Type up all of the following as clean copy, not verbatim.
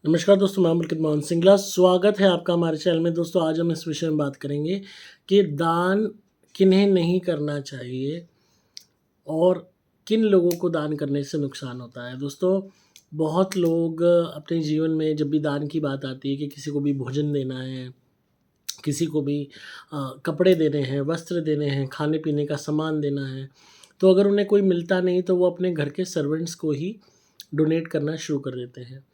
नमस्कार दोस्तों, मैं पुलकित मोहन सिंगला। स्वागत है आपका हमारे चैनल में। दोस्तों, आज हम इस विषय में बात करेंगे कि दान किन्हें नहीं करना चाहिए और किन लोगों को दान करने से नुकसान होता है। दोस्तों, बहुत लोग अपने जीवन में जब भी दान की बात आती है कि किसी को भी भोजन देना है, किसी को भी कपड़े देने हैं, वस्त्र देने हैं, खाने-पीने का सामान देना है, तो अगर उन्हें कोई मिलता नहीं तो वो अपने घर के सर्वेंट्स को ही डोनेट करना शुरू कर देते हैं।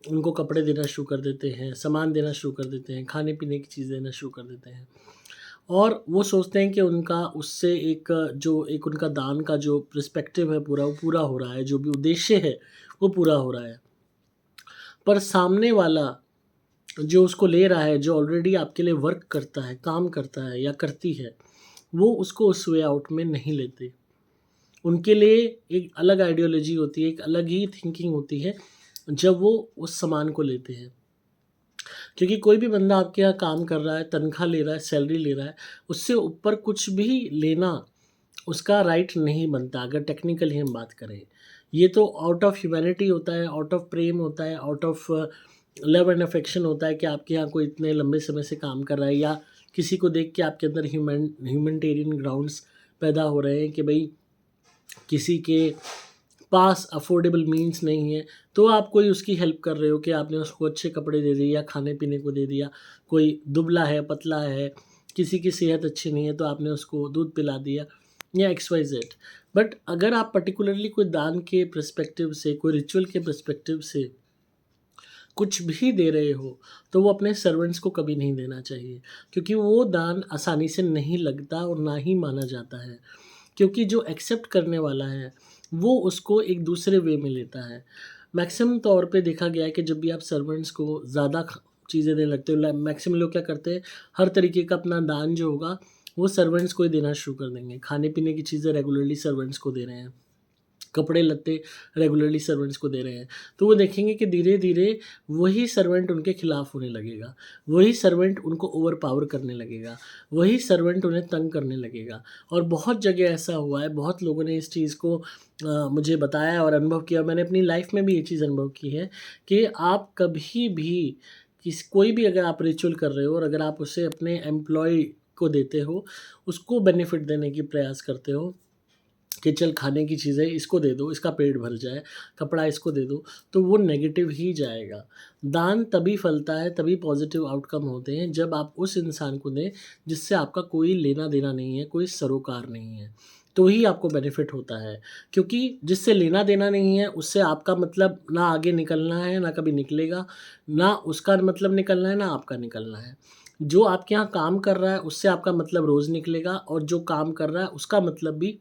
उनको कपड़े देना शुरू कर देते हैं, सामान देना शुरू कर देते हैं, खाने-पीने की चीज़ देना शुरू कर देते हैं। और वो सोचते हैं कि उनका उससे एक उनका दान का जो पर्सपेक्टिव है पूरा, वो पूरा हो रहा है, जो भी उद्देश्य है, वो पूरा हो रहा है। पर सामने वाला जो उसको ले रहा है, जो ऑलरेडी आपके लिए वर्क करता है, काम करता है या करती है, वो उसको उस वे आउट में नहीं लेते। उनके लिए एक अलग आइडियोलॉजी होती है, एक अलग ही थिंकिंग होती है, जब वो उस सामान को लेते हैं। क्योंकि कोई भी बंदा आपके यहाँ काम कर रहा है, तनख्वाह ले रहा है, सैलरी ले रहा है, उससे ऊपर कुछ भी लेना उसका राइट नहीं बनता, अगर टेक्निकली हम बात करें। ये तो आउट ऑफ ह्यूमैनिटी होता है, आउट ऑफ प्रेम होता है, out of love and affection होता है कि आपके यहाँ कोई इतने लंबे समय से काम कर रहा है, या किसी को देख के आपके अंदर ह्यूमैनिटेरियन ग्राउंड्स पैदा हो रहे हैं कि भई किसी के पास अफोर्डेबल मीन्स नहीं है, तो आप कोई उसकी हेल्प कर रहे हो कि आपने उसको अच्छे कपड़े दे दिए या खाने-पीने को दे दिया। कोई दुबला है, पतला है, किसी की सेहत अच्छी नहीं है तो आपने उसको दूध पिला दिया या एक्स वाई ज़ेड। बट अगर आप पर्टिकुलरली कोई दान के पर्सपेक्टिव से, कोई रिचुअल के पर्सपेक्टिव से कुछ भी दे रहे हो, तो वो अपने सर्वेंट्स को कभी नहीं देना चाहिए, क्योंकि वो दान आसानी से नहीं लगता और ना ही माना जाता है। क्योंकि जो एक्सेप्ट करने वाला है, वो उसको एक दूसरे वे में लेता है। मैक्सिमम तौर पे देखा गया है कि जब भी आप सर्वेंट्स को ज़्यादा चीज़ें देने लगते हो, मैक्सिमम लोग क्या करते हैं, हर तरीके का अपना दान जो होगा, वो सर्वेंट्स को ही देना शुरू कर देंगे। खाने-पीने की चीज़ें रेगुलरली सर्वेंट्स को दे रहे हैं। कपड़े-लत्ते रेगुलरली सर्वेंट्स को दे रहे हैं, तो वो देखेंगे कि धीरे-धीरे वही सर्वेंट उनके खिलाफ होने लगेगा, वही सर्वेंट उनको ओवरपावर करने लगेगा, वही सर्वेंट उन्हें तंग करने लगेगा। और बहुत जगह ऐसा हुआ है, बहुत लोगों ने इस चीज़ को मुझे बताया और अनुभव किया। मैंने अपनी लाइफ़ में भी ये चीज़ अनुभव की है कि आप कभी भी कोई भी अगर आप रिचुअल कर रहे हो और अगर आप उसे अपने एम्प्लॉयी को देते हो, उसको बेनिफिट देने की प्रयास करते हो कि चल खाने की चीज़ें इसको दे दो, इसका पेट भर जाए, कपड़ा इसको दे दो, तो वो नेगेटिव ही जाएगा। दान तभी फलता है, तभी पॉज़िटिव आउटकम होते हैं जब आप उस इंसान को दें जिससे आपका कोई लेना-देना नहीं है, कोई सरोकार नहीं है, तो ही आपको बेनिफिट होता है। क्योंकि जिससे लेना-देना नहीं है, उससे आपका मतलब ना आगे निकलना है, ना कभी निकलेगा, ना उसका मतलब निकलना है, ना आपका निकलना है। जो आपके यहाँ काम कर रहा है, उससे आपका मतलब रोज़ निकलेगा, और जो काम कर रहा है, उसका मतलब भी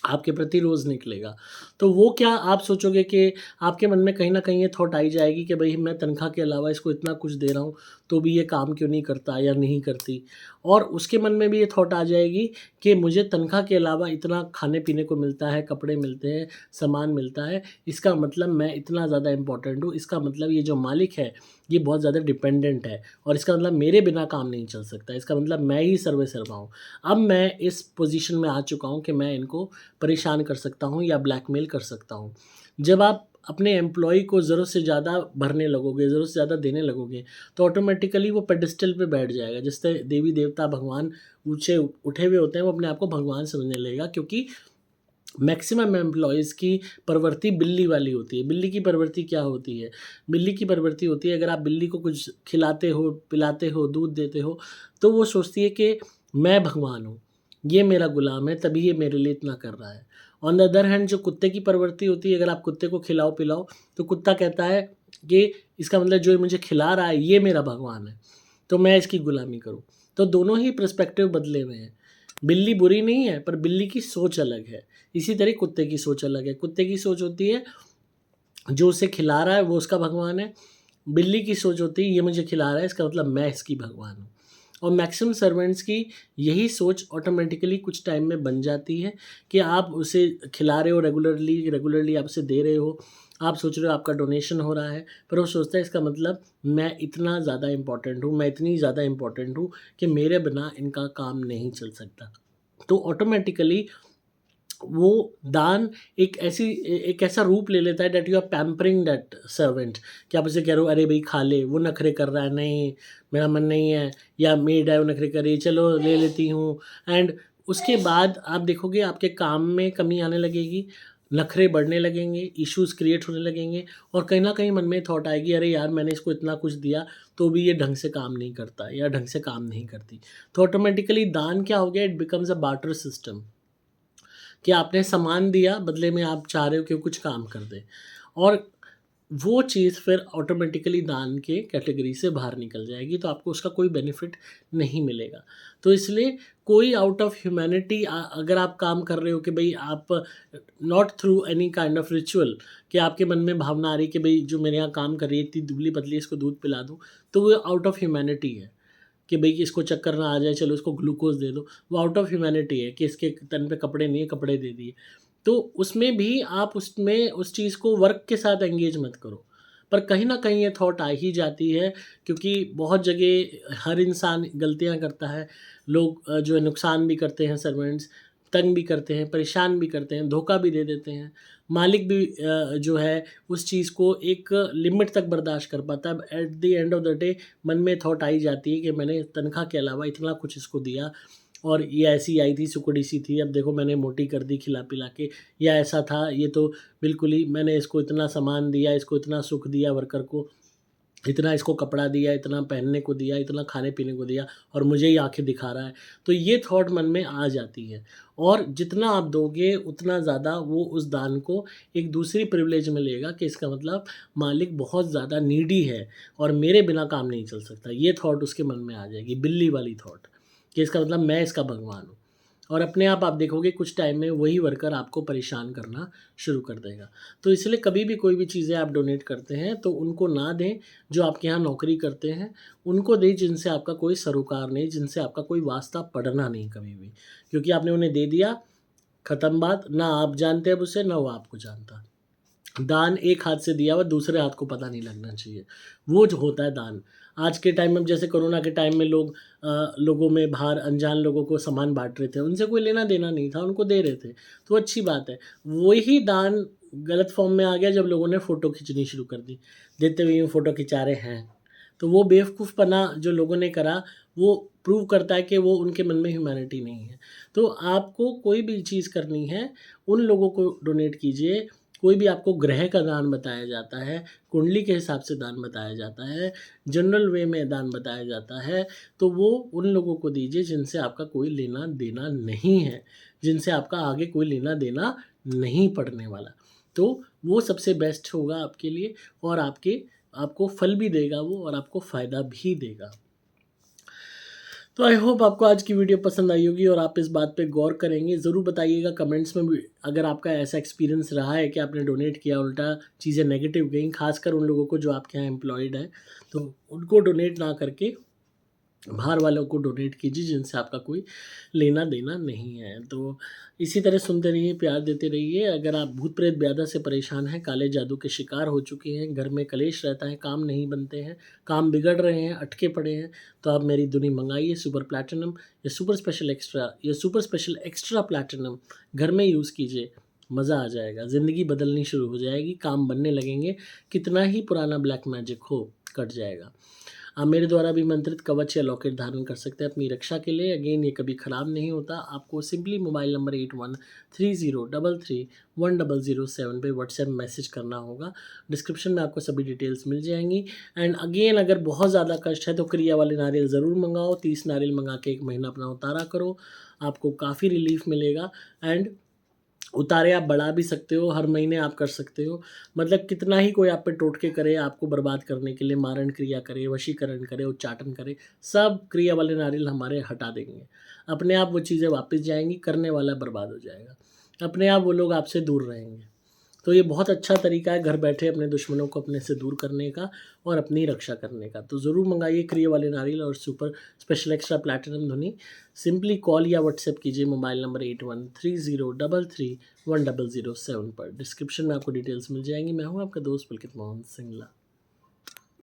आपके प्रति रोज़ निकलेगा। तो वो क्या आप सोचोगे कि आपके मन में कहीं न कहीं ये थॉट आई जाएगी कि भई मैं तनख़्वाह के अलावा इसको इतना कुछ दे रहा हूँ, तो भी ये काम क्यों नहीं करता या नहीं करती? और उसके मन में भी ये थॉट आ जाएगी कि मुझे तनख़्वाह के अलावा इतना खाने-पीने को मिलता है, कपड़े मिलते हैं, सामान मिलता है, इसका मतलब मैं इतना ज़्यादा इम्पोर्टेंट हूँ, इसका मतलब ये जो मालिक है, ये बहुत ज़्यादा डिपेंडेंट है और इसका मतलब मेरे बिना काम नहीं चल सकता, इसका मतलब मैं ही सर्वे-सर्वा हूँ। अब मैं इस पोज़ीशन में आ चुका हूँ कि मैं इनको परेशान कर सकता हूँ या ब्लैकमेल कर सकता हूँ। जब आप अपने एम्प्लॉयी को ज़रूरत से ज़्यादा भरने लगोगे, ज़रूरत से ज़्यादा देने लगोगे, तो ऑटोमैटिकली वो पेडेस्टल पे बैठ जाएगा। जिससे देवी-देवता, भगवान ऊँचे उठे हुए होते हैं, वो अपने आप को भगवान समझने लगेगा, क्योंकि मैक्सिमम एम्प्लॉइज़ की प्रवृत्ति बिल्ली वाली होती है। बिल्ली की प्रवृत्ति क्या होती है? बिल्ली की प्रवृत्ति होती है, अगर आप बिल्ली को कुछ खिलाते हो, पिलाते हो, दूध देते हो, तो वो सोचती है कि मैं भगवान हूँ, ये मेरा गुलाम है, तभी ये मेरे लिए इतना कर रहा है। ऑन द अदर हैंड जो कुत्ते की प्रवृत्ति होती है, अगर आप कुत्ते को खिलाओ-पिलाओ, तो कुत्ता कहता है कि इसका मतलब जो ये मुझे खिला रहा है, ये मेरा भगवान है, तो मैं इसकी गुलामी करूँ। तो दोनों ही पर्सपेक्टिव बदले हुए हैं। बिल्ली बुरी नहीं है, पर बिल्ली की सोच अलग है। इसी तरह कुत्ते की सोच अलग है। कुत्ते की सोच होती है, जो उसे खिला रहा है वो उसका भगवान है। बिल्ली की सोच होती है, ये मुझे खिला रहा है, इसका मतलब मैं इसकी भगवान हूँ। और मैक्सिमम सर्वेंट्स की यही सोच ऑटोमैटिकली कुछ टाइम में बन जाती है कि आप उसे खिला रहे हो रेगुलरली, रेगुलरली आप उसे दे रहे हो। आप सोच रहे हो आपका डोनेशन हो रहा है, पर वो सोचता है इसका मतलब मैं इतना ज़्यादा इम्पोर्टेंट हूँ, मैं इतनी ज़्यादा इम्पोर्टेंट हूँ कि मेरे बिना इनका काम नहीं चल सकता। तो ऑटोमैटिकली वो दान एक ऐसा रूप ले लेता है that you are pampering that servant, कि आप उसे कह रहे हो अरे भाई खा ले, वो नखरे कर रहा है, नहीं मेरा मन नहीं है, या मेड है वो नखरे कर रही है, चलो ले लेती हूँ। एंड उसके बाद आप देखोगे आपके काम में कमी आने लगेगी, नखरे बढ़ने लगेंगे, इश्यूज क्रिएट होने लगेंगे, और कहीं ना कहीं मन में थॉट आएगी अरे यार मैंने इसको इतना कुछ दिया तो भी ये ढंग से काम नहीं करता या ढंग से काम नहीं करती। तो ऑटोमेटिकली दान क्या हो गया, it becomes a barter system, कि आपने सामान दिया, बदले में आप चाह रहे हो कि वो कुछ काम कर दे, और वो चीज़ फिर ऑटोमेटिकली दान के कैटेगरी से बाहर निकल जाएगी, तो आपको उसका कोई बेनिफिट नहीं मिलेगा। तो इसलिए कोई आउट ऑफ ह्यूमैनिटी अगर आप काम कर रहे हो कि भाई आप not through any kind of ritual, कि आपके मन में भावना आ रही कि भाई जो मेरे यहाँ काम कर रही है इतनी दुबली पतली, इसको दूध पिला दूँ, तो वो आउट ऑफ ह्यूमैनिटी है, कि भाई इसको चक्कर ना आ जाए, चलो इसको ग्लूकोज़ दे दो। वो आउट ऑफ ह्यूमैनिटी है कि इसके तन पे कपड़े नहीं है, कपड़े दे दिए। तो उसमें भी आप उसमें उस चीज़ को वर्क के साथ एंगेज मत करो। पर कहीं न कहीं ये थॉट आ ही जाती है, क्योंकि बहुत जगह हर इंसान गलतियाँ करता है। लोग जो है नुकसान भी करते हैं सर्वेंट्स, तंग भी करते हैं, परेशान भी करते हैं, धोखा भी दे देते हैं। मालिक भी जो है उस चीज़ को एक लिमिट तक बर्दाश्त कर पाता है। At the end of the day मन में थॉट आई जाती है कि मैंने तनख्वाह के अलावा इतना कुछ इसको दिया, और ये ऐसी आई थी, सिकुड़ी सी थी, अब देखो मैंने मोटी कर दी खिला-पिला के, या ऐसा था, ये तो बिल्कुल ही मैंने इसको इतना सामान दिया, इसको इतना सुख दिया वर्कर को, इतना इसको कपड़ा दिया, इतना पहनने को दिया, इतना खाने-पीने को दिया, और मुझे ही आँखें दिखा रहा है। तो ये थॉट मन में आ जाती है, और जितना आप दोगे उतना ज़्यादा वो उस दान को एक दूसरी प्रिविलेज में लेगा, कि इसका मतलब मालिक बहुत ज़्यादा नीडी है और मेरे बिना काम नहीं चल सकता। ये थॉट उसके मन में आ जाएगी, बिल्ली वाली थॉट, कि इसका मतलब मैं इसका भगवान हूँ। और अपने आप देखोगे कुछ टाइम में वही वर्कर आपको परेशान करना शुरू कर देगा। तो इसलिए कभी भी कोई भी चीज़ें आप डोनेट करते हैं तो उनको ना दें जो आपके यहाँ नौकरी करते हैं, उनको दें जिनसे आपका कोई सरोकार नहीं, जिनसे आपका कोई वास्ता पड़ना नहीं कभी भी। क्योंकि आपने उन्हें दे दिया, खत्म बात, ना आप जानते अब उसे, ना वो आपको जानता। दान एक हाथ से दिया हुआ दूसरे हाथ को पता नहीं लगना चाहिए, वो जो होता है दान। आज के टाइम में जैसे कोरोना के टाइम में लोग लोगों में बाहर अनजान लोगों को सामान बाँट रहे थे, उनसे कोई लेना-देना नहीं था, उनको दे रहे थे, तो अच्छी बात है। वही दान गलत फ़ॉर्म में आ गया जब लोगों ने फ़ोटो खींचनी शुरू कर दी, देते हुए यूँ फ़ोटो खिंचा रहे हैं। तो वो बेवकूफ़पना जो लोगों ने करा, वो प्रूव करता है कि वो उनके मन में ह्यूमैनिटी नहीं है। तो आपको कोई भी चीज़ करनी है, उन लोगों को डोनेट कीजिए। कोई भी आपको ग्रह का दान बताया जाता है, कुंडली के हिसाब से दान बताया जाता है, जनरल वे में दान बताया जाता है, तो वो उन लोगों को दीजिए जिनसे आपका कोई लेना-देना नहीं है, जिनसे आपका आगे कोई लेना-देना नहीं पड़ने वाला। तो वो सबसे बेस्ट होगा आपके लिए, और आपको फल भी देगा वो, और आपको फ़ायदा भी देगा। तो आई होप आपको आज की वीडियो पसंद आई होगी और आप इस बात पे गौर करेंगे। ज़रूर बताइएगा कमेंट्स में भी अगर आपका ऐसा एक्सपीरियंस रहा है कि आपने डोनेट किया, उल्टा चीज़ें नेगेटिव गईं, ख़ासकर उन लोगों को जो आपके यहाँ एम्प्लॉयड हैं, तो उनको डोनेट ना करके बाहर वालों को डोनेट कीजिए जिनसे आपका कोई लेना-देना नहीं है। तो इसी तरह सुनते रहिए, प्यार देते रहिए। अगर आप भूत-प्रेत ब्याधा से परेशान हैं, काले जादू के शिकार हो चुके हैं, घर में कलेश रहता है, काम नहीं बनते हैं, काम बिगड़ रहे हैं, अटके पड़े हैं, तो आप मेरी धुनी मँगाइए सुपर प्लैटिनम या सुपर स्पेशल एक्स्ट्रा या सुपर स्पेशल एक्स्ट्रा प्लैटिनम घर में यूज़ कीजिए, मज़ा आ जाएगा। ज़िंदगी बदलनी शुरू हो जाएगी, काम बनने लगेंगे, कितना ही पुराना ब्लैक मैजिक हो, कट जाएगा। आप मेरे द्वारा भी मंत्रित कवच या लॉकेट धारण कर सकते हैं अपनी रक्षा के लिए। अगेन ये कभी ख़राब नहीं होता। आपको सिंपली मोबाइल नंबर 8130331007 पे व्हाट्सएप मैसेज करना होगा। डिस्क्रिप्शन में आपको सभी डिटेल्स मिल जाएंगी। एंड अगेन अगर बहुत ज़्यादा कष्ट है तो क्रिया वाले नारियल ज़रूर मंगाओ। 30 नारियल मंगा के 1 महीना अपना उतारा करो, आपको काफ़ी रिलीफ मिलेगा। एंड उतारे आप बढ़ा भी सकते हो, हर महीने आप कर सकते हो। मतलब कितना ही कोई आप पे टोटके करे, आपको बर्बाद करने के लिए मारण क्रिया करे, वशीकरण करे, उच्चाटन करे, सब क्रिया वाले नारियल हमारे हटा देंगे। अपने आप वो चीज़ें वापस जाएँगी, करने वाला बर्बाद हो जाएगा। अपने आप वो लोग आपसे दूर रहेंगे। तो ये बहुत अच्छा तरीका है घर बैठे अपने दुश्मनों को अपने से दूर करने का और अपनी रक्षा करने का। तो ज़रूर मँगाइए क्रिया वाले नारियल और सुपर स्पेशल एक्स्ट्रा प्लैटिनम धुनी। सिंपली कॉल या व्हाट्सएप कीजिए मोबाइल नंबर 8130331007 पर। डिस्क्रिप्शन में आपको डिटेल्स मिल जाएँगी। मैं हूँ आपका दोस्त पुलकित मोहन सिंगला।